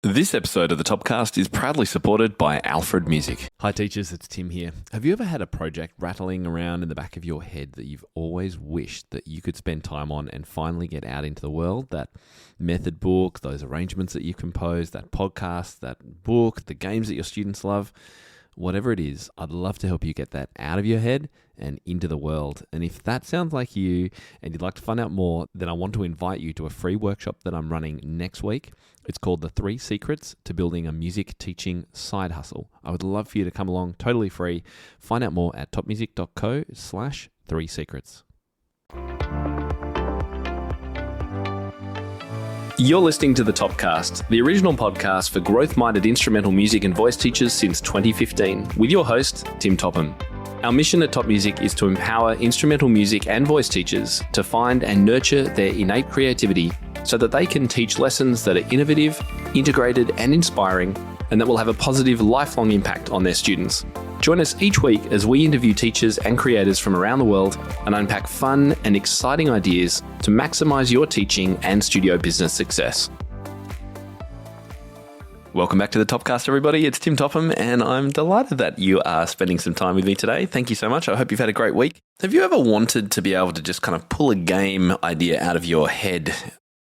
This episode of the Topcast is proudly supported by Alfred Music. Hi teachers, it's Tim here. Have you ever had a project rattling around in the back of your head that you've always wished that you could spend time on and finally get out into the world? That method book, those arrangements that you composed, that podcast, that book, the games that your students love, whatever it is, I'd love to help you get that out of your head and into the world. And if that sounds like you and you'd like to find out more, then I want to invite you to a free workshop that I'm running next week. It's called The 3 Secrets to Building a Music Teaching Side Hustle. I would love for you to come along, totally free. Find out more at topmusic.co/3secrets. You're listening to the Topcast, the original podcast for growth-minded instrumental music and voice teachers since 2015, with your host, Tim Topham. Our mission at Top Music is to empower instrumental music and voice teachers to find and nurture their innate creativity so that they can teach lessons that are innovative, integrated, and inspiring, and that will have a positive, lifelong impact on their students. Join us each week as we interview teachers and creators from around the world and unpack fun and exciting ideas to maximize your teaching and studio business success. Welcome back to the Topcast, everybody. It's Tim Topham, and I'm delighted that you are spending some time with me today. Thank you so much. I hope you've had a great week. Have you ever wanted to be able to just kind of pull a game idea out of your head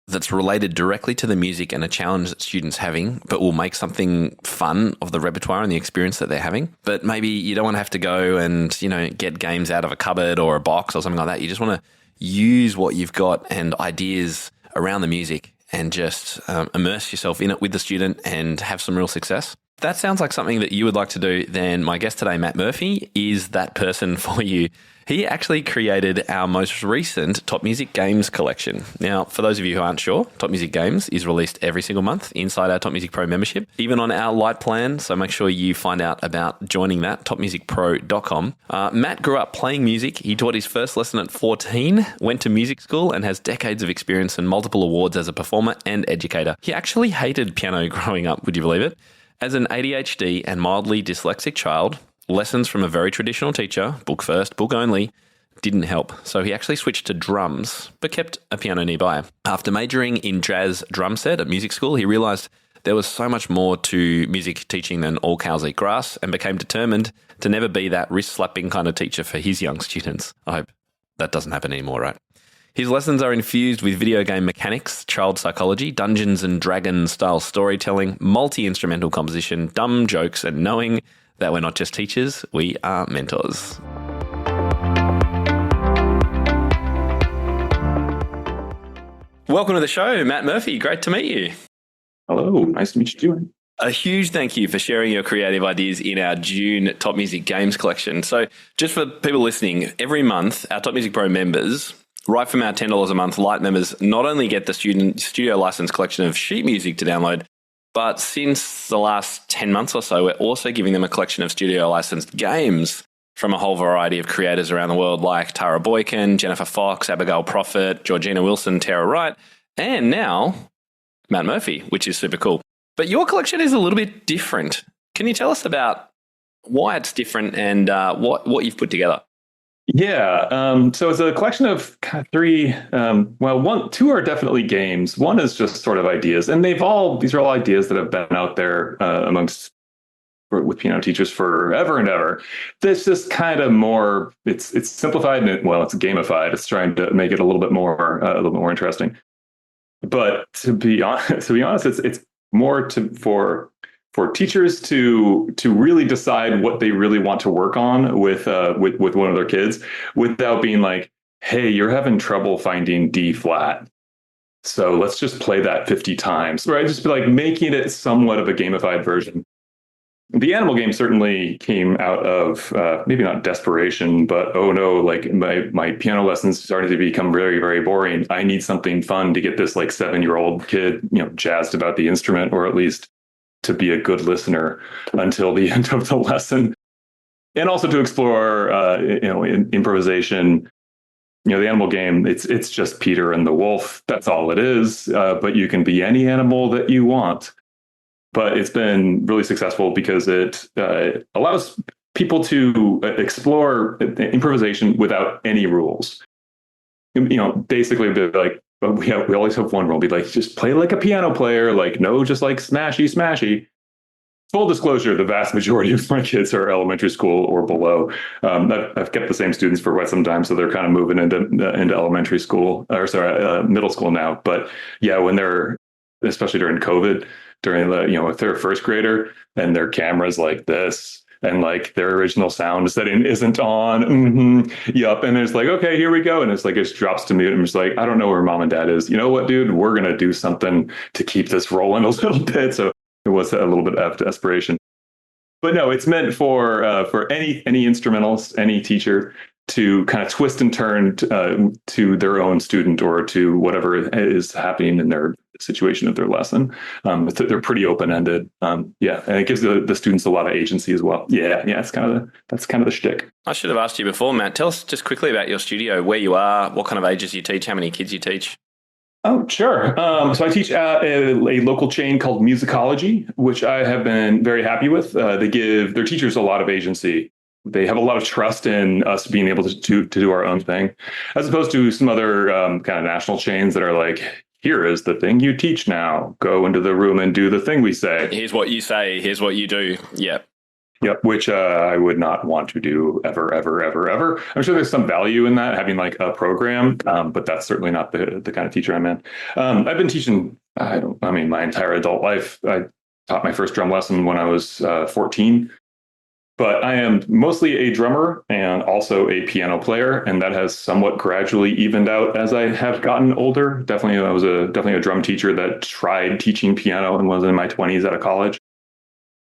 that's related directly to the music and a challenge that students having, but will make something fun of the repertoire and the experience that they're having? But maybe you don't want to have to go and, get games out of a cupboard or a box or something like that. You just want to use what you've got and ideas around the music and just immerse yourself in it with the student and have some real success. If that sounds like something that you would like to do, then my guest today, Matt Murphy, is that person for you. He actually created our most recent TopMusicGames collection. Now, for those of you who aren't sure, TopMusicGames is released every single month inside our Top Music Pro membership, even on our light plan. So make sure you find out about joining that, topmusicpro.com. Matt grew up playing music. He taught his first lesson at 14, went to music school, and has decades of experience and multiple awards as a performer and educator. He actually hated piano growing up, would you believe it? As an ADHD and mildly dyslexic child, lessons from a very traditional teacher, book first, book only, didn't help. So he actually switched to drums, but kept a piano nearby. After majoring in jazz drum set at music school, he realized there was so much more to music teaching than all cows eat grass, and became determined to never be that wrist-slapping kind of teacher for his young students. I hope that doesn't happen anymore, right? His lessons are infused with video game mechanics, child psychology, Dungeons and Dragons style storytelling, multi-instrumental composition, dumb jokes, and knowing that we're not just teachers, we are mentors. Welcome to the show, Matt Murphy. Great to meet you. Hello, nice to meet you too. A huge thank you for sharing your creative ideas in our June Top Music Games collection. So just for people listening, every month, our Top Music Pro members, right from our $10 a month light members, not only get the studio license collection of sheet music to download, but since the last 10 months or so, we're also giving them a collection of studio licensed games from a whole variety of creators around the world, like Tara Boykin, Jennifer Fox, Abigail Prophet, Georgina Wilson, Tara Wright, and now Matt Murphy, which is super cool. But your collection is a little bit different. Can you tell us about why it's different and what you've put together? Yeah, so it's a collection of kind of 3. Two are definitely games. One is just sort of ideas, and these are all ideas that have been out there with piano teachers forever and ever. This is kind of more. It's simplified and it's gamified. It's trying to make it a little bit more interesting. But to be honest, it's more for teachers to really decide what they really want to work on with one of their kids, without being like, hey, you're having trouble finding D flat, so let's just play that 50 times, right? Just be like making it somewhat of a gamified version. The animal game certainly came out of maybe not desperation, but oh no, like my piano lessons started to become very, very boring. I need something fun to get this 7-year-old kid, jazzed about the instrument, or at least to be a good listener until the end of the lesson, and also to explore, improvisation. The animal game, it's just Peter and the wolf. That's all it is. But you can be any animal that you want. But it's been really successful because it allows people to explore improvisation without any rules. Basically, like but we always have one rule. Be like, just play like a piano player, like no, just like smashy, smashy. Full disclosure, the vast majority of my kids are elementary school or below. I've kept the same students for quite some time, so they're kind of moving into elementary school, or sorry, middle school now. But yeah, when they're, especially during COVID, during the, if they're a first grader and their camera's like this, and like their original sound setting isn't on. Yup. And it's like, okay, here we go. And it's like, it just drops to mute. And I'm just like, I don't know where mom and dad is. You know what, dude? We're going to do something to keep this rolling a little bit. So it was a little bit of desperation. But no, it's meant for any instrumentalist, any teacher to kind of twist and turn to their own student or to whatever is happening in their situation of their lesson. They're pretty open ended. Yeah, and it gives the students a lot of agency as well. Yeah, that's kind of the shtick. I should have asked you before, Matt. Tell us just quickly about your studio, where you are, what kind of ages you teach, how many kids you teach. Oh, sure. So I teach at a local chain called Musicology, which I have been very happy with. They give their teachers a lot of agency. They have a lot of trust in us being able to do our own thing, as opposed to some other kind of national chains that are like, here is the thing you teach now. Go into the room and do the thing we say. Here's what you say. Here's what you do. Yep. Yep, which I would not want to do ever, ever, ever, ever. I'm sure there's some value in that, having like a program, but that's certainly not the kind of teacher I'm in. I've been teaching, my entire adult life. I taught my first drum lesson when I was 14, but I am mostly a drummer and also a piano player, and that has somewhat gradually evened out as I have gotten older. Definitely, I was definitely a drum teacher that tried teaching piano and was in my 20s out of college.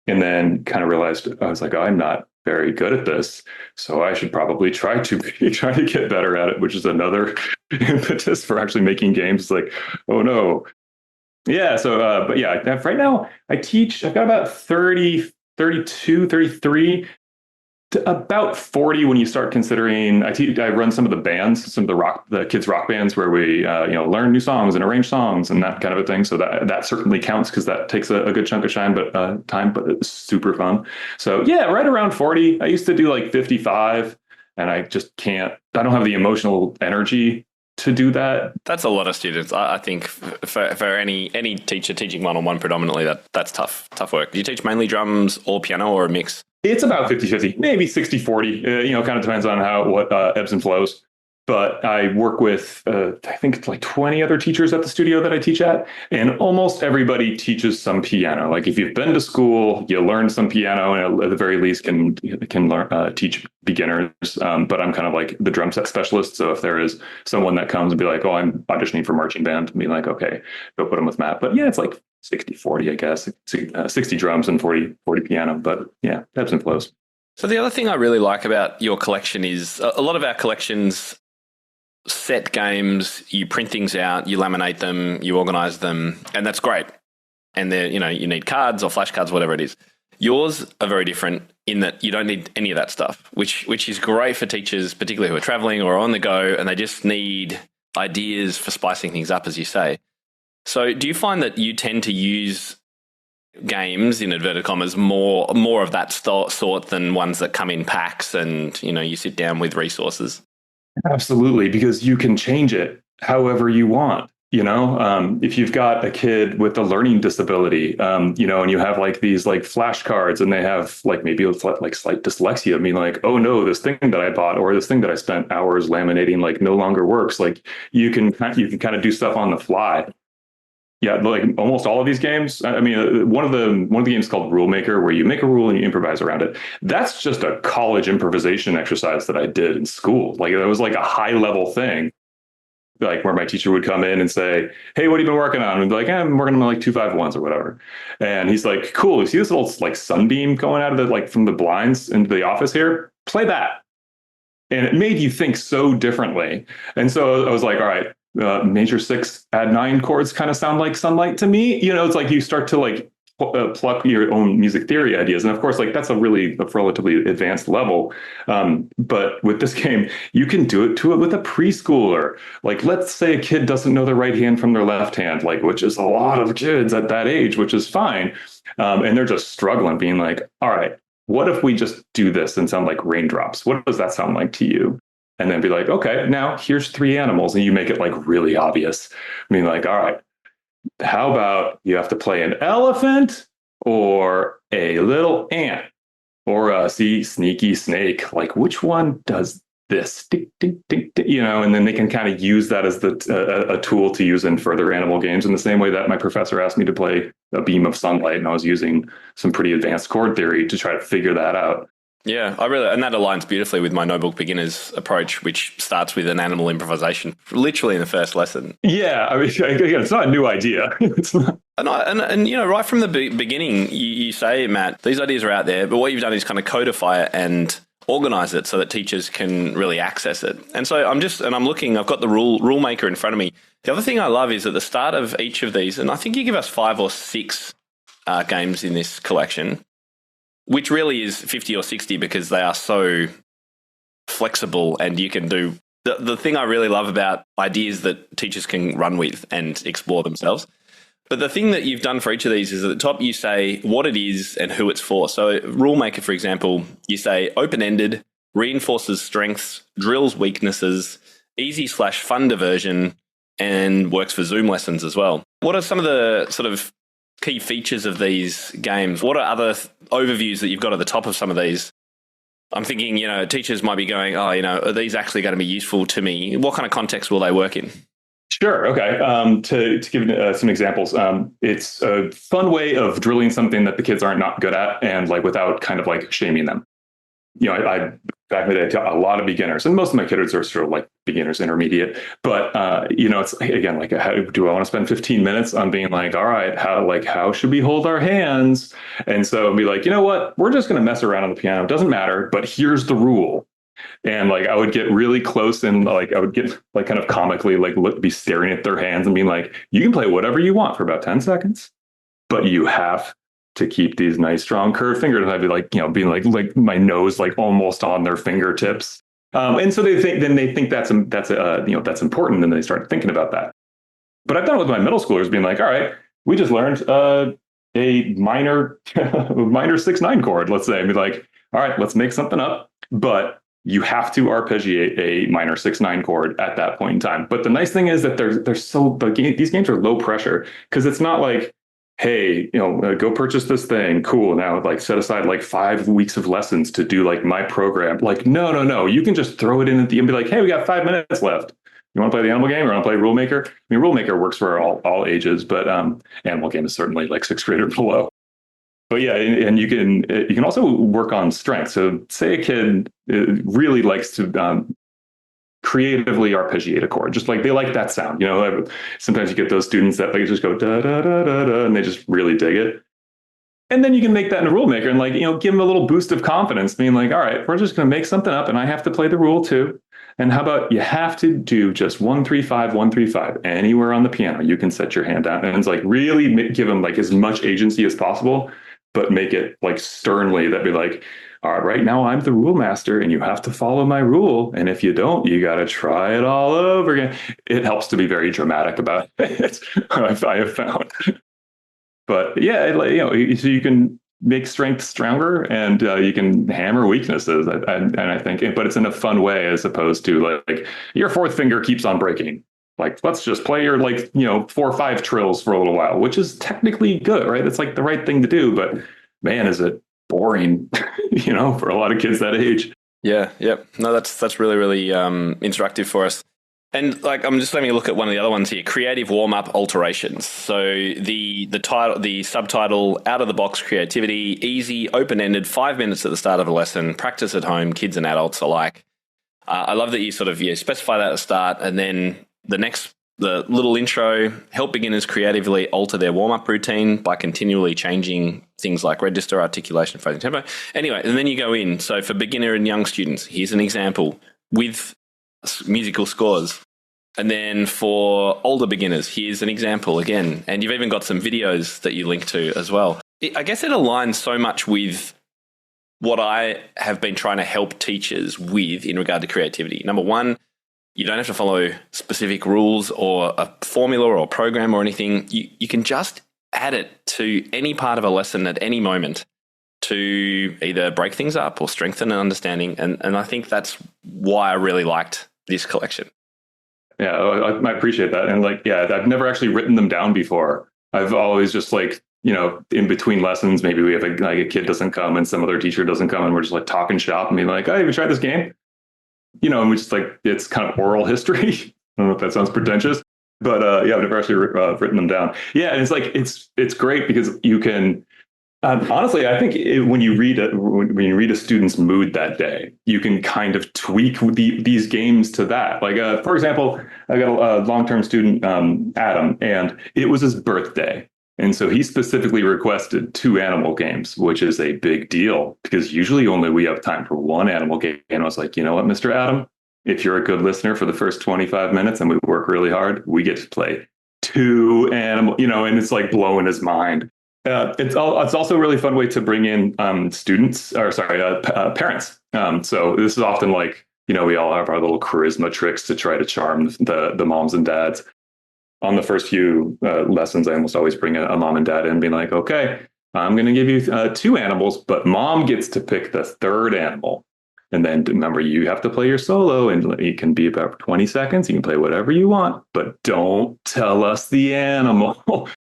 And then kind of realized, I was like, oh, I'm not very good at this, so I should probably try to get better at it, which is another impetus for actually making games. It's like, oh no. Yeah. So, but yeah, right now I teach, I've got about 30, 32, 33 to about 40 when you start considering, I run some of the bands, some of the kids rock bands where we, learn new songs and arrange songs and that kind of a thing. So that certainly counts because that takes a good chunk of time, but it's super fun. So yeah, right around 40. I used to do like 55 and I just can't, I don't have the emotional energy to do that. That's a lot of students. I think for any teacher teaching one-on-one predominantly, that's tough work. Do you teach mainly drums or piano or a mix? It's about 50-50, maybe 60-40. Kind of depends on what ebbs and flows. But I work with, I think it's like 20 other teachers at the studio that I teach at, and almost everybody teaches some piano. Like if you've been to school, you learn some piano, and at the very least can learn teach beginners. But I'm kind of like the drum set specialist. So if there is someone that comes and be like, oh, I'm auditioning for marching band, and be like, okay, go put them with Matt. But yeah, it's like 60-40, I guess, 60 drums and 40 piano. But yeah, ebbs and flows. So the other thing I really like about your collection is a lot of our collections set games, you print things out, you laminate them, you organize them, and that's great. And they're, you need cards or flashcards, whatever it is. Yours are very different in that you don't need any of that stuff, which is great for teachers, particularly who are traveling or on the go, and they just need ideas for spicing things up, as you say. So do you find that you tend to use games, in inverted commas, more of that sort than ones that come in packs and, you sit down with resources? Absolutely, because you can change it however you want. If you've got a kid with a learning disability, and you have like these like flashcards and they have like maybe like slight dyslexia, like, oh no, this thing that I bought or this thing that I spent hours laminating like no longer works. Like you can kind of do stuff on the fly. Yeah, like almost all of these games. I mean, one of the games called Rule Maker, where you make a rule and you improvise around it. That's just a college improvisation exercise that I did in school. Like it was like a high level thing, like where my teacher would come in and say, "Hey, what have you been working on?" And I'd be like, "I'm working on like 2-5-1s or whatever." And he's like, "Cool. You see this little like sunbeam going out of from the blinds into the office here? Play that." And it made you think so differently. And so I was like, "All right." Major 6 add 9 chords kind of sound like sunlight to me. It's like you start to like pluck your own music theory ideas, and of course, like that's a relatively advanced level. But with this game, you can do it with a preschooler. Like, let's say a kid doesn't know their right hand from their left hand, like which is a lot of kids at that age, which is fine, and they're just struggling, being like, all right, what if we just do this and sound like raindrops? What does that sound like to you? and then be like, okay, now here's three animals, and you make it like really obvious. I mean, like, all right, how about you have to play an elephant or a little ant or a sneaky snake? Like, which one does this? Ding, ding, ding, ding, and then they can kind of use that as a tool to use in further animal games in the same way that my professor asked me to play a beam of sunlight, and I was using some pretty advanced chord theory to try to figure that out. Yeah, and that aligns beautifully with my notebook beginners approach, which starts with an animal improvisation, literally in the first lesson. Yeah, I mean, again, it's not a new idea. It's not. And right from the beginning, you say, Matt, these ideas are out there, but what you've done is kind of codify it and organize it so that teachers can really access it. And so I'm looking, I've got the rule maker in front of me. The other thing I love is at the start of each of these, and I think you give us 5 or 6 games in this collection, which really is 50 or 60 because they are so flexible, and you can do the thing I really love about ideas that teachers can run with and explore themselves. But the thing that you've done for each of these is at the top you say what it is and who it's for. So rule maker, for example, you say open-ended, reinforces strengths, drills weaknesses, easy/fun diversion, and works for Zoom lessons as well. What are some of the sort of key features of these games? What are other overviews that you've got at the top of some of these? I'm thinking, teachers might be going, are these actually going to be useful to me? What kind of context will they work in? Sure. Okay. To give some examples, it's a fun way of drilling something that the kids aren't not good at, and like without kind of like shaming them. I back in the day taught a lot of beginners, and most of my kids are sort of like beginners, intermediate. But it's again like, how do I want to spend 15 minutes on being like, all right, how should we hold our hands? And so be like, you know what, we're just going to mess around on the piano. It doesn't matter, but here's the rule. And like I would get really close, and like I would get like kind of comically be staring at their hands and being like, you can play whatever you want for about 10 seconds, but you have to keep these nice strong curved fingers. And I'd be like, being like my nose like almost on their fingertips. And so they think that's important, and they start thinking about that. But I've done it with my middle schoolers being like, all right, we just learned a minor 6/9 chord, let's say, and be like, all right, let's make something up, but you have to arpeggiate a minor 6/9 chord at that point in time. But the nice thing is that these games are low pressure, because it's not like, hey, go purchase this thing. Cool. Now like set aside like 5 weeks of lessons to do like my program. Like, no. You can just throw it in at the end and be like, hey, we got 5 minutes left. You want to play the animal game or want to play Rule Maker? I mean, Rule Maker works for all ages, but animal game is certainly like 6th grade or below. But yeah, and you can also work on strength. So say a kid really likes to creatively arpeggiate a chord, just like they like that sound. Sometimes you get those students that like just go da da da da da, and they just really dig it. And then you can make that in a rule maker and like give them a little boost of confidence, being like, all right, we're just going to make something up, and I have to play the rule too. And how about you have to do just 1-3-5, 1-3-5 anywhere on the piano? You can set your hand down, and it's like really give them like as much agency as possible, but make it like sternly that be like, all right, now I'm the rule master and you have to follow my rule. And if you don't, you got to try it all over again. It helps to be very dramatic about it, I have found. But yeah, so you can make strength stronger, and you can hammer weaknesses. And I think, but it's in a fun way, as opposed to like your 4th finger keeps on breaking. Like, let's just play your 4 or 5 trills for a little while, which is technically good, right? It's like the right thing to do, but man, is it boring, for a lot of kids that age. Yeah. Yep. No, that's really, really instructive for us. And like, I'm just having a look at one of the other ones here, creative warm-up alterations. So the title, the subtitle, out of the box creativity, easy, open-ended, 5 minutes at the start of a lesson, practice at home, kids and adults alike. I love that you sort of specify that at the start, and then the little intro, help beginners creatively alter their warm-up routine by continually changing things like register, articulation, phrasing, tempo. Anyway, and then you go in. So for beginner and young students, here's an example with musical scores. And then for older beginners, here's an example again. And you've even got some videos that you link to as well. I guess it aligns so much with what I have been trying to help teachers with in regard to creativity. Number one, you don't have to follow specific rules or a formula or a program or anything. You can just add it to any part of a lesson at any moment to either break things up or strengthen an understanding. And I think that's why I really liked this collection. Yeah, I appreciate that. And like, yeah, I've never actually written them down before. I've always just like, in between lessons, maybe we have a kid doesn't come and some other teacher doesn't come and we're just like talking shop and being like, oh, have you tried this game? And we just like, it's kind of oral history. I don't know if that sounds pretentious, but yeah, I've never actually written them down. Yeah, and it's like, it's great because you can, honestly, I think when you read a student's mood that day, you can kind of tweak these games to that. Like, for example, I got a long-term student, Adam, and it was his birthday. And so he specifically requested 2 animal games, which is a big deal because usually only we have time for 1 animal game. And I was like, you know what, Mr. Adam, if you're a good listener for the first 25 minutes and we work really hard, we get to play 2 animal, and it's like blowing his mind. It's also a really fun way to bring in parents. So this is often like, we all have our little charisma tricks to try to charm the moms and dads. On the first few lessons, I almost always bring a mom and dad in and be like, okay, I'm going to give you 2 animals, but mom gets to pick the 3rd animal. And then remember, you have to play your solo and it can be about 20 seconds. You can play whatever you want, but don't tell us the animal.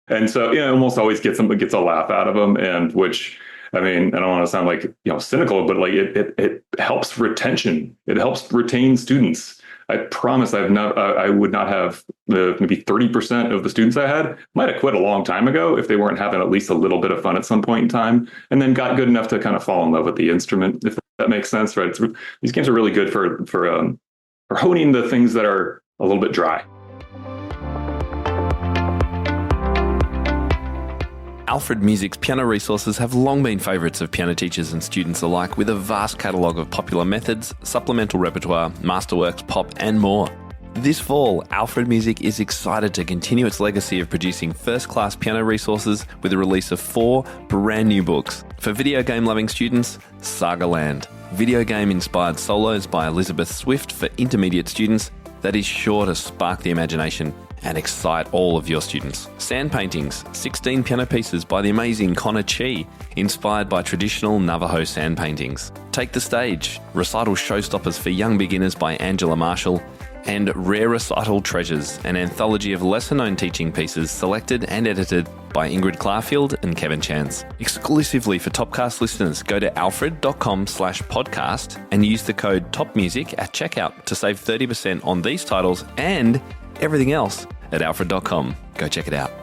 And so, it almost always gets a laugh out of them. And which, I mean, I don't want to sound like, cynical, but like it helps retention. It helps retain students. I promise I would not have maybe 30% of the students I had might have quit a long time ago if they weren't having at least a little bit of fun at some point in time and then got good enough to kind of fall in love with the instrument, if that makes sense, right? These games are really good for honing the things that are a little bit dry. Alfred Music's piano resources have long been favourites of piano teachers and students alike, with a vast catalogue of popular methods, supplemental repertoire, masterworks, pop and more. This fall, Alfred Music is excited to continue its legacy of producing first-class piano resources with the release of 4 brand new books. For video game loving students, Sagaland, video game inspired solos by Elizabeth Swift for intermediate students that is sure to spark the imagination and excite all of your students. Sand Paintings, 16 piano pieces by the amazing Connor Chi, inspired by traditional Navajo sand paintings. Take the Stage, recital showstoppers for young beginners by Angela Marshall, and Rare Recital Treasures, an anthology of lesser-known teaching pieces selected and edited by Ingrid Clarfield and Kevin Chance. Exclusively for Topcast listeners, go to alfred.com/podcast and use the code TOPMUSIC at checkout to save 30% on these titles and everything else at alfred.com. Go check it out.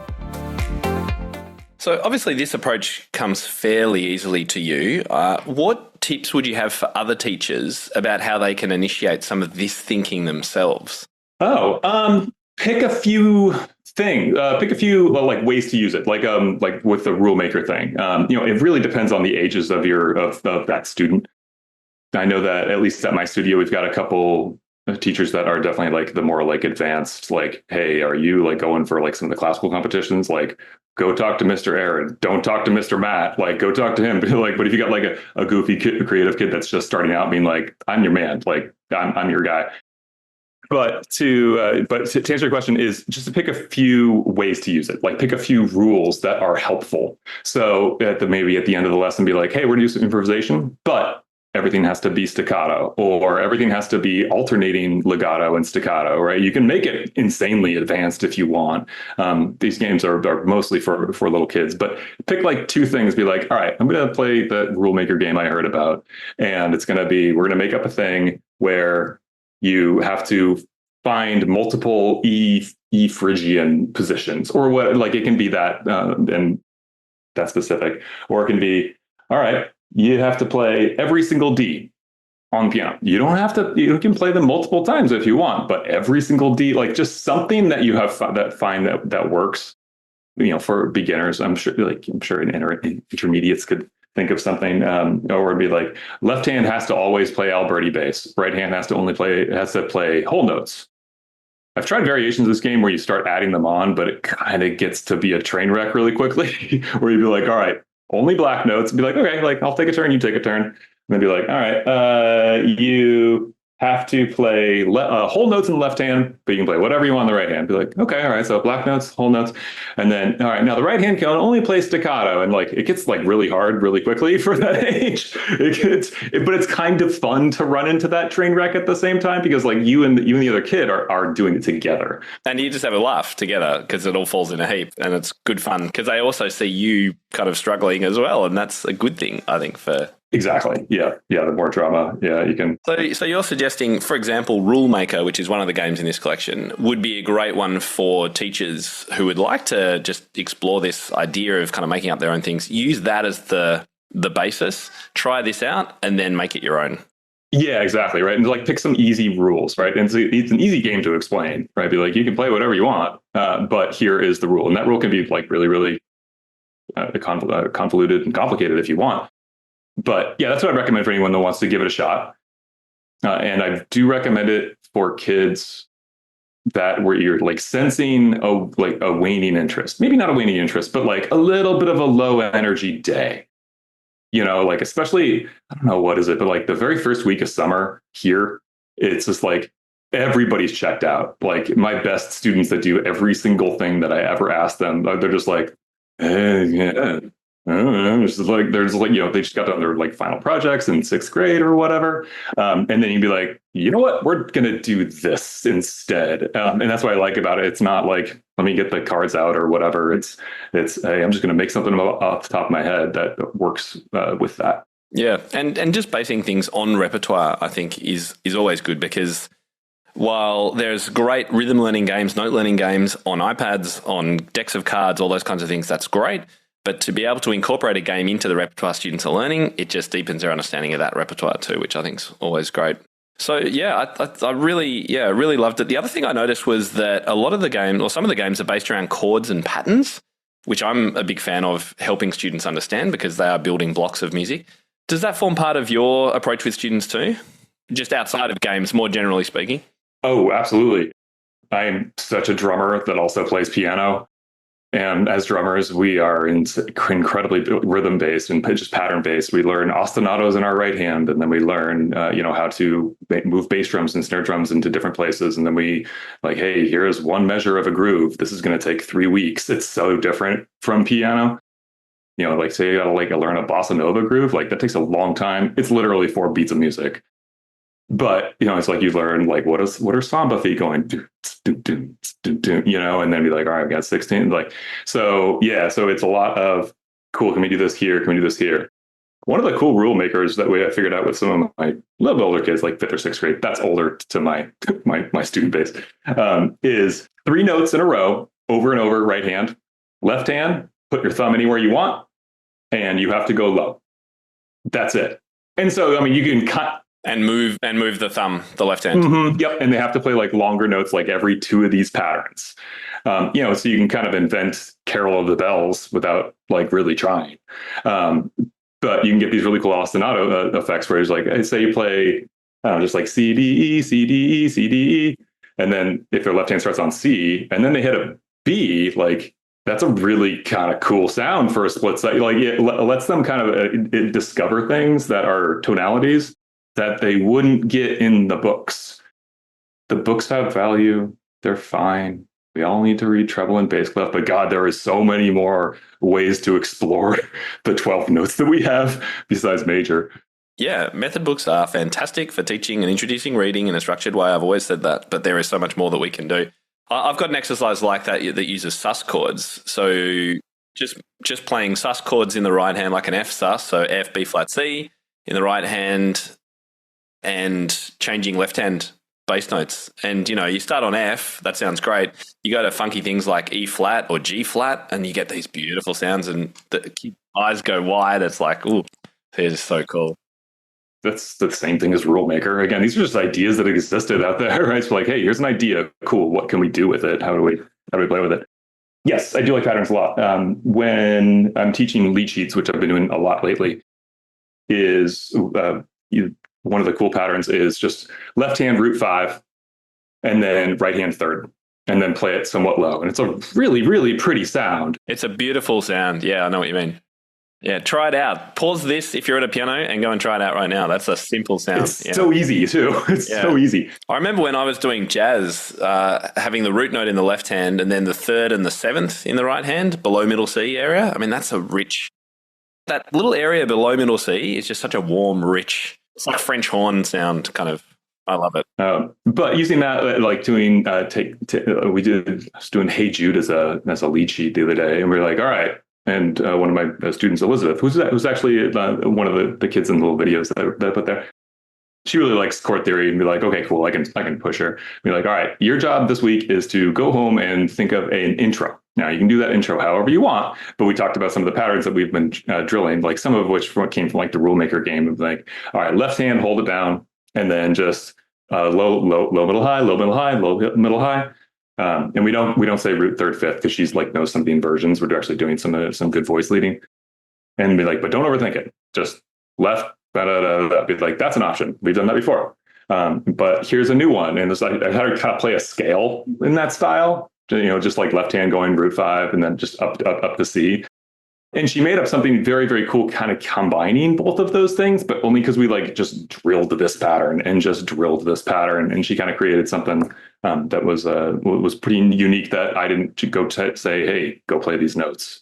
So obviously this approach comes fairly easily to you. What tips would you have for other teachers about how they can initiate some of this thinking themselves? Pick a few things. Pick a few like ways to use it. Like with the rule maker thing. It really depends on the ages of that student. I know that at least at my studio, we've got a couple teachers that are definitely like the more like advanced, like, hey, are you like going for like some of the classical competitions? Like, go talk to Mr. Aaron. Don't talk to Mr. Matt. Like, go talk to him. But if you got like a goofy kid, creative kid that's just starting out, being like, I'm your man. Like, I'm your guy. But to answer your question is just to pick a few ways to use it. Like, pick a few rules that are helpful. So maybe at the end of the lesson, be like, hey, we're going to do some improvisation, but everything has to be staccato, or everything has to be alternating legato and staccato, right? You can make it insanely advanced if you want. These games are mostly for little kids, but pick like 2 things. Be like, all right, I'm going to play the rule maker game I heard about. And we're going to make up a thing where you have to find multiple E Phrygian positions, or what, like it can be that, and that's specific, or it can be, all right, you have to play every single D on piano. You don't have to, you can play them multiple times if you want, but every single D, like just something that you have that works, for beginners. I'm sure intermediates could think of something, or it'd be like left hand has to always play Alberti bass. Right hand has to play whole notes. I've tried variations of this game where you start adding them on, but it kind of gets to be a train wreck really quickly where you'd be like, all right, only black notes. Be like, okay, like I'll take a turn, you take a turn. And then be like, all right, you have to play whole notes in the left hand, but you can play whatever you want in the right hand. Be like, okay, all right, so black notes, whole notes, and then all right, now the right hand can only play staccato, and like it gets like really hard really quickly for that age. But it's kind of fun to run into that train wreck at the same time because like you and the other kid are doing it together, and you just have a laugh together because it all falls in a heap, and it's good fun because they also see you kind of struggling as well, and that's a good thing, I think, for. Exactly. Yeah. The more drama, you can. So you're suggesting, for example, Rule Maker, which is one of the games in this collection, would be a great one for teachers who would like to just explore this idea of kind of making up their own things. Use that as the basis. Try this out, and then make it your own. Yeah, exactly. Right. And like pick some easy rules, right? And it's an easy game to explain, right? Be like, you can play whatever you want, but here is the rule. And that rule can be like really, really convoluted and complicated if you want. But yeah, that's what I recommend for anyone that wants to give it a shot. And I do recommend it for kids where you're like sensing a waning interest. Maybe not a waning interest, but like a little bit of a low energy day. Like especially, I don't know what is it, but like the very first week of summer here, it's just like everybody's checked out. Like my best students that do every single thing that I ever ask them, they're just like, yeah. It's just like there's like they just got done their like final projects in 6th grade or whatever, and then you'd be like, you know what, we're gonna do this instead, and that's what I like about it. It's not like let me get the cards out or whatever. It's hey, I'm just gonna make something off the top of my head that works with that. Yeah, and just basing things on repertoire, I think is always good because while there's great rhythm learning games, note learning games on iPads, on decks of cards, all those kinds of things, that's great. But to be able to incorporate a game into the repertoire students are learning, it just deepens their understanding of that repertoire too, which I think is always great. So yeah, I really loved it. The other thing I noticed was that a lot of the games, or some of the games, are based around chords and patterns, which I'm a big fan of helping students understand because they are building blocks of music. Does that form part of your approach with students too? Just outside of games, more generally speaking? Oh, absolutely. I'm such a drummer that also plays piano. And as drummers, we are incredibly rhythm-based and just pattern-based. We learn ostinatos in our right hand, and then we learn, how to move bass drums and snare drums into different places. And then we like, hey, here's one measure of a groove. This is going to take 3 weeks. It's so different from piano. Like say you got to learn a bossa nova groove. Like that takes a long time. It's literally 4 beats of music. But it's like you learn like what are samba feet going, and then be like, all right, I've got 16. Like so it's a lot of cool. Can we do this here? Can we do this here? One of the cool rule makers that I figured out with some of my little bit older kids, like 5th or 6th grade, that's older to my student base, is 3 notes in a row over and over, right hand, left hand, put your thumb anywhere you want, and you have to go low. That's it. And so you can cut. And move the thumb, the left hand. Mm-hmm. Yep. And they have to play like longer notes, like every 2 of these patterns. So you can kind of invent Carol of the Bells without like really trying. But you can get these really cool ostinato effects where it's like, say you play, just like C, D, E, C, D, E, C, D, E. And then if their left hand starts on C and then they hit a B, like that's a really kind of cool sound for a split set. Like it lets them kind of discover things that are tonalities that they wouldn't get in the books. The books have value. They're fine. We all need to read treble and bass clef, but God, there is so many more ways to explore the 12 notes that we have besides major. Yeah, method books are fantastic for teaching and introducing reading in a structured way. I've always said that, but there is so much more that we can do. I've got an exercise like that uses sus chords. So just playing sus chords in the right hand like an F sus, so F, B flat, C in the right hand, and changing left hand bass notes. And, you start on F, that sounds great. You go to funky things like E flat or G flat, and you get these beautiful sounds, and the eyes go wide. It's like, ooh, it is so cool. That's the same thing as Rule Maker. Again, these are just ideas that existed out there, right? So like, hey, here's an idea. Cool. What can we do with it? How do we play with it? Yes, I do like patterns a lot. When I'm teaching lead sheets, which I've been doing a lot lately, is one of the cool patterns is just left hand root 5 and then right hand third and then play it somewhat low. And it's a really, really pretty sound. It's a beautiful sound. Yeah, I know what you mean. Yeah, try it out. Pause this if you're at a piano and go and try it out right now. That's a simple sound. It's so easy too. It's so easy. I remember when I was doing jazz, having the root note in the left hand and then the third and the seventh in the right hand, below middle C area. I mean, that's a rich, that little area below middle C is just such a warm, rich, it's like French horn sound kind of. I love it. But using that, like doing, we did doing Hey Jude as a lead sheet the other day, and we were like, all right. And one of my students, Elizabeth, who's actually one of the kids in the little videos that I put there, she really likes chord theory and be like, okay, cool, I can push her. Be like, all right, your job this week is to go home and think of an intro. Now you can do that intro however you want, but we talked about some of the patterns that we've been drilling, like some of which came from like the rule maker game of like, all right, left hand, hold it down, and then just low, middle, high, low, middle, high, low, middle, high. And we don't say root third, fifth because she's like knows some of the inversions. We're actually doing some good voice leading, and be like, but don't overthink it. Just left, be like, that's an option. We've done that before. But here's a new one, and I had her kind of play a scale in that style. Just like left hand going root 5, and then just up to C. And she made up something very, very cool, kind of combining both of those things, but only because we like just drilled this pattern and just drilled this pattern. And she kind of created something that was pretty unique that I didn't go to say, hey, go play these notes,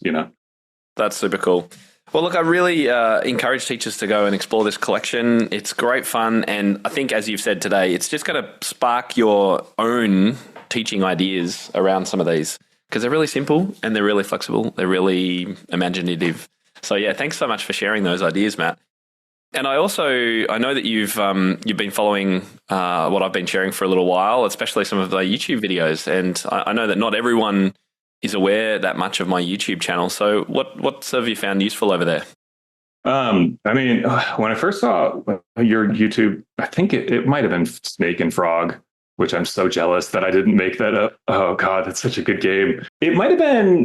That's super cool. Well, look, I really encourage teachers to go and explore this collection. It's great fun. And I think, as you've said today, it's just going to spark your own teaching ideas around some of these. Because they're really simple and they're really flexible. They're really imaginative. So yeah, thanks so much for sharing those ideas, Matt. And I know that you've been following what I've been sharing for a little while, especially some of the YouTube videos. And I know that not everyone is aware that much of my YouTube channel. So what have you found useful over there? I mean, when I first saw your YouTube, I think it might have been Snake and Frog, which I'm so jealous that I didn't make that up. Oh God, that's such a good game. It might have been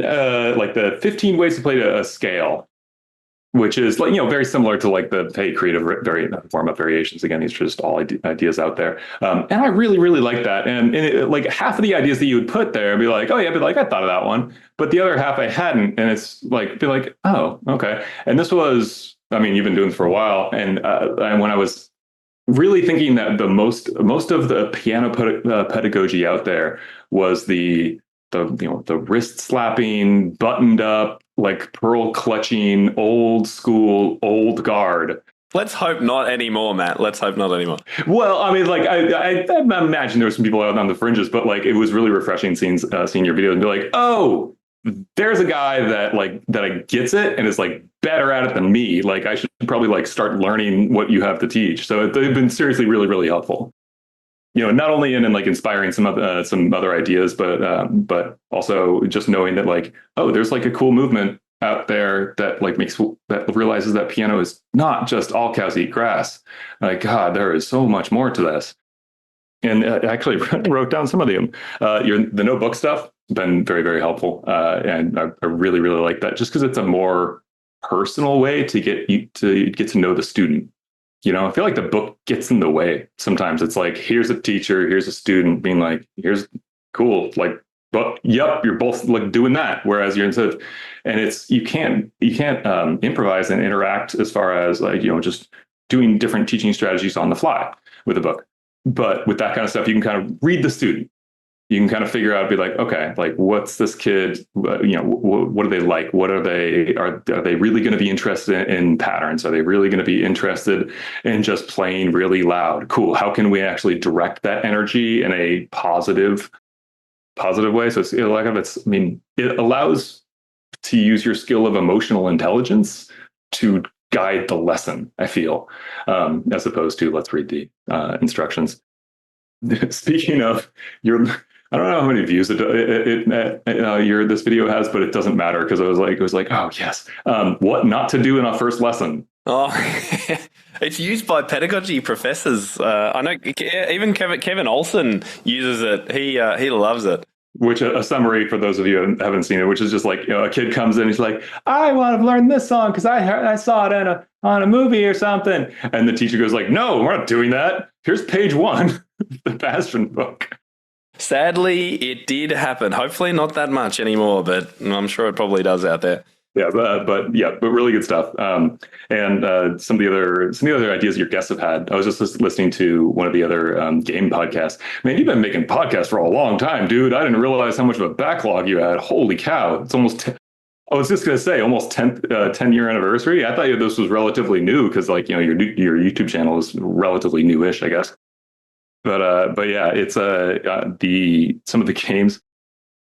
like the 15 ways to play a scale, which is like, very similar to like the creative warm-up variations. Again, these are just all ideas out there. And I really, really like that. And like half of the ideas that you would put there, I'd be like, oh yeah, I thought of that one. But the other half I hadn't. And it's like, be like, oh, okay. And this was, you've been doing this for a while. And when I was really thinking that the most of the piano pedagogy out there was the wrist slapping, buttoned up, like pearl clutching, old school, old guard. Let's hope not anymore, Matt. Let's hope not anymore. Well, I imagine there were some people out on the fringes, but like it was really refreshing seeing your video and be like, oh, there's a guy that gets it and is like better at it than me. Like I should probably like start learning what you have to teach. So they've been seriously really, really helpful. Not only in like inspiring some other ideas, but also just knowing that like, oh, there's like a cool movement out there that like realizes that piano is not just all cows eat grass. Like, God, there is so much more to this. And I actually wrote down some of them. The notebook stuff been very, very helpful. And I really, really like that just because it's a more personal way to get to know the student. I feel like the book gets in the way sometimes. It's like, here's a teacher, here's a student being like, here's cool. Like, but yep, you're both like doing that. Whereas you're instead, and it's, you can't improvise and interact as far as like, just doing different teaching strategies on the fly with a book. But with that kind of stuff, you can kind of read the student. You can kind of figure out, be like, okay, like what's this kid, what do they like? What are they really going to be interested in patterns? Are they really going to be interested in just playing really loud? Cool. How can we actually direct that energy in a positive way? So it's like it allows to use your skill of emotional intelligence to guide the lesson, I feel, as opposed to let's read the instructions. Speaking of I don't know how many views this video has, but it doesn't matter because it was like, oh yes, what not to do in our first lesson. Oh, it's used by pedagogy professors. I know even Kevin Olson uses it. He loves it. Which a summary for those of you who haven't seen it, which is just like, a kid comes in, he's like, I want to learn this song because I saw it on a movie or something. And the teacher goes like, no, we're not doing that. Here's page 1, the Bastion book. Sadly, it did happen. Hopefully not that much anymore, but I'm sure it probably does out there. but really good stuff. And some of the other ideas your guests have had. I was just listening to one of the other game podcasts. Man, you've been making podcasts for a long time, dude. I didn't realize how much of a backlog you had. Holy cow! It's almost. I was just gonna say almost 10-year anniversary. I thought this was relatively new because your YouTube channel is relatively newish, I guess. But yeah, it's some of the games.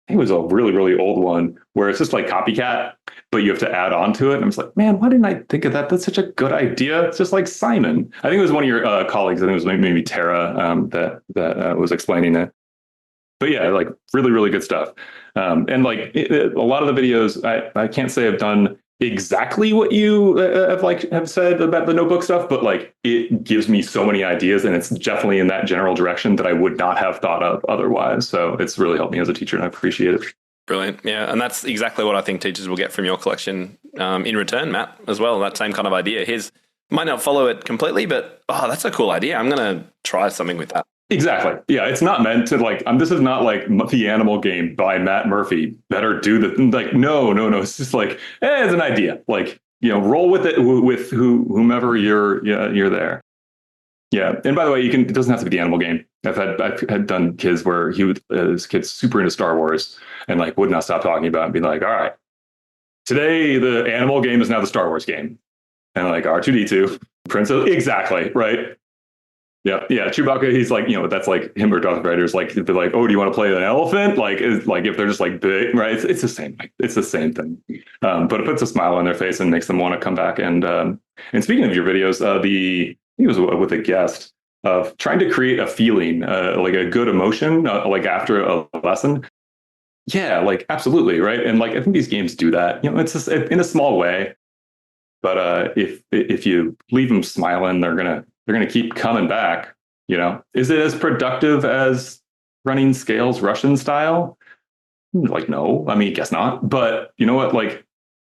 I think it was a really, really old one where it's just like copycat, but you have to add on to it. And I was like, man, why didn't I think of that? That's such a good idea. It's just like Simon. I think it was one of your colleagues. I think it was maybe Tara that was explaining it. But yeah, like really, really good stuff. And like a lot of the videos, I can't say I've done exactly what you have said about the notebook stuff, but like it gives me so many ideas, and it's definitely in that general direction that I would not have thought of otherwise. So it's really helped me as a teacher, and I appreciate it. Brilliant. Yeah. And that's exactly what I think teachers will get from your collection in return, Matt, as well. That same kind of idea. Might not follow it completely, but that's a cool idea. I'm going to try something with that. Exactly. Yeah, it's not meant to like. This is not like The Animal Game by Matt Murphy. Better do the like. No. It's just like, it's an idea. Like, roll with it with whomever you're there. Yeah. And by the way, it doesn't have to be The Animal Game. I've had done kids where his kid's super into Star Wars and like would not stop talking about it and be like, all right, today the Animal Game is now the Star Wars game, and like R2D2 Princess. Exactly right. Yeah. Chewbacca, he's like, that's like him or Darth Vader's like, they're like, oh, do you want to play an elephant? Like if they're just like big, right? It's the same. It's the same thing. But it puts a smile on their face and makes them want to come back. And speaking of your videos, I think it was with a guest of trying to create a feeling, like a good emotion, like after a lesson. Yeah, like absolutely. Right. And like, I think these games do that, it's just in a small way. But if you leave them smiling, they're going to keep coming back. Is it as productive as running scales Russian style? Like, no, I mean, guess not. But you know what? Like,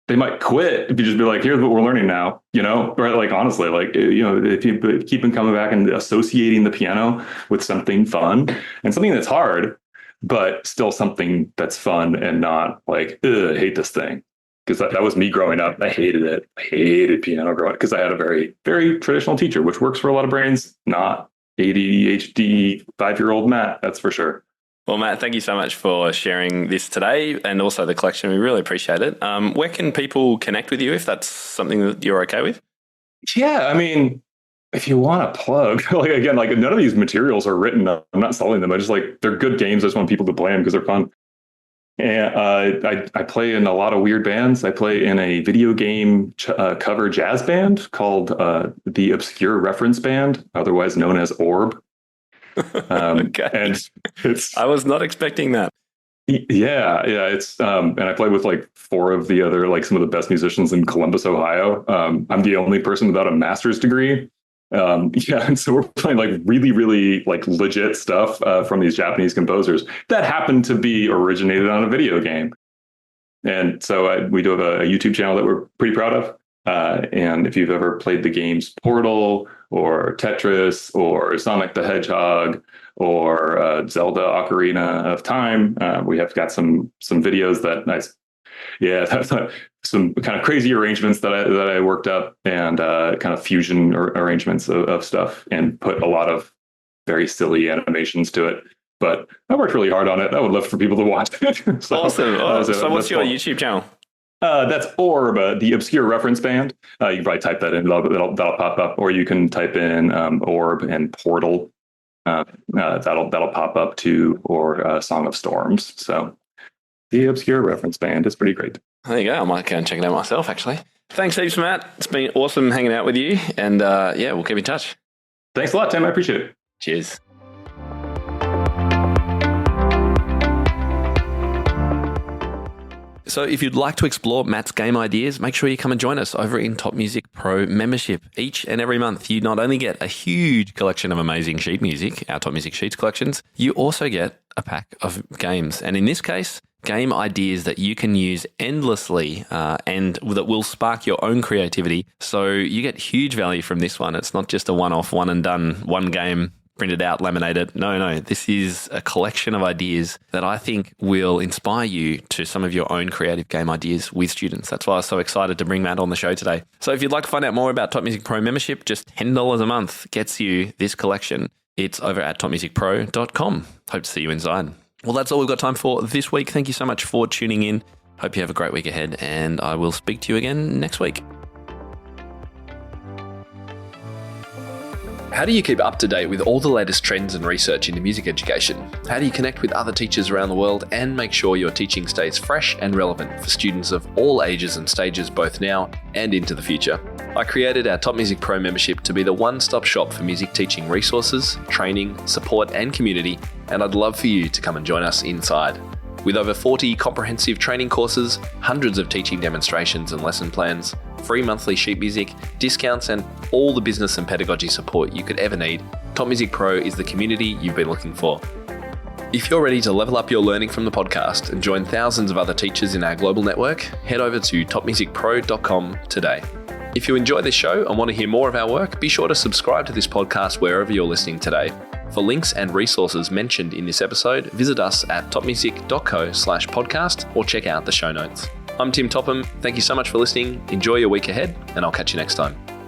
they might quit if you just be like, here's what we're learning now, right? Like, honestly, like, if you keep them coming back and associating the piano with something fun and something that's hard, but still something that's fun and not like, I hate this thing. Because that was me growing up. I hated it. I hated piano growing up because I had a very, very traditional teacher, which works for a lot of brains, not ADHD 5-year-old Matt. That's for sure. Well, Matt, thank you so much for sharing this today and also the collection. We really appreciate it. Where can people connect with you if that's something that you're okay with? Yeah, I mean, if you want to plug, like again, like none of these materials are written. I'm not selling them. I just like they're good games. I just want people to play them because they're fun. And I play in a lot of weird bands. I play in a video game cover jazz band called the Obscure Reference Band, otherwise known as Orb. Okay. And I was not expecting that. Yeah. It's and I play with like 4 of the other like some of the best musicians in Columbus, Ohio. I'm the only person without a master's degree. And so we're playing like really, really like legit stuff from these Japanese composers that happen to be originated on a video game. And so we do have a YouTube channel that we're pretty proud of. And if you've ever played the games Portal or Tetris or Sonic the Hedgehog or Zelda Ocarina of Time, we have got some videos that's some kind of crazy arrangements that I worked up and kind of fusion arrangements of stuff and put a lot of very silly animations to it. But I worked really hard on it. I would love for people to watch it. So, awesome. So what's your YouTube channel? That's Orb, the Obscure Reference Band. You can probably type that in. That'll pop up. Or you can type in Orb and Portal. That'll pop up too. Or Song of Storms. So the Obscure Reference Band is pretty great. There you go. I might go and check it out myself, actually. Thanks heaps, Matt. It's been awesome hanging out with you. And we'll keep in touch. Thanks a lot, Tim. I appreciate it. Cheers. So if you'd like to explore Matt's game ideas, make sure you come and join us over in Top Music Pro membership. Each and every month, you not only get a huge collection of amazing sheet music, our Top Music Sheets collections, you also get a pack of games. And in this case, game ideas that you can use endlessly and that will spark your own creativity. So you get huge value from this one. It's not just a one-off, one and done, one game print it out, laminate it. No. This is a collection of ideas that I think will inspire you to some of your own creative game ideas with students. That's why I was so excited to bring Matt on the show today. So if you'd like to find out more about Top Music Pro membership, just $10 a month gets you this collection. It's over at topmusicpro.com. Hope to see you inside. Well, that's all we've got time for this week. Thank you so much for tuning in. Hope you have a great week ahead, and I will speak to you again next week. How do you keep up to date with all the latest trends and research into music education? How do you connect with other teachers around the world and make sure your teaching stays fresh and relevant for students of all ages and stages, both now and into the future? I created our Top Music Pro membership to be the one-stop shop for music teaching resources, training, support, and community, and I'd love for you to come and join us inside. With over 40 comprehensive training courses, hundreds of teaching demonstrations and lesson plans, free monthly sheet music, discounts, and all the business and pedagogy support you could ever need, Top Music Pro is the community you've been looking for. If you're ready to level up your learning from the podcast and join thousands of other teachers in our global network, head over to topmusicpro.com today. If you enjoy this show and want to hear more of our work, be sure to subscribe to this podcast wherever you're listening today. For links and resources mentioned in this episode, visit us at topmusic.co/podcast or check out the show notes. I'm Tim Topham. Thank you so much for listening. Enjoy your week ahead, and I'll catch you next time.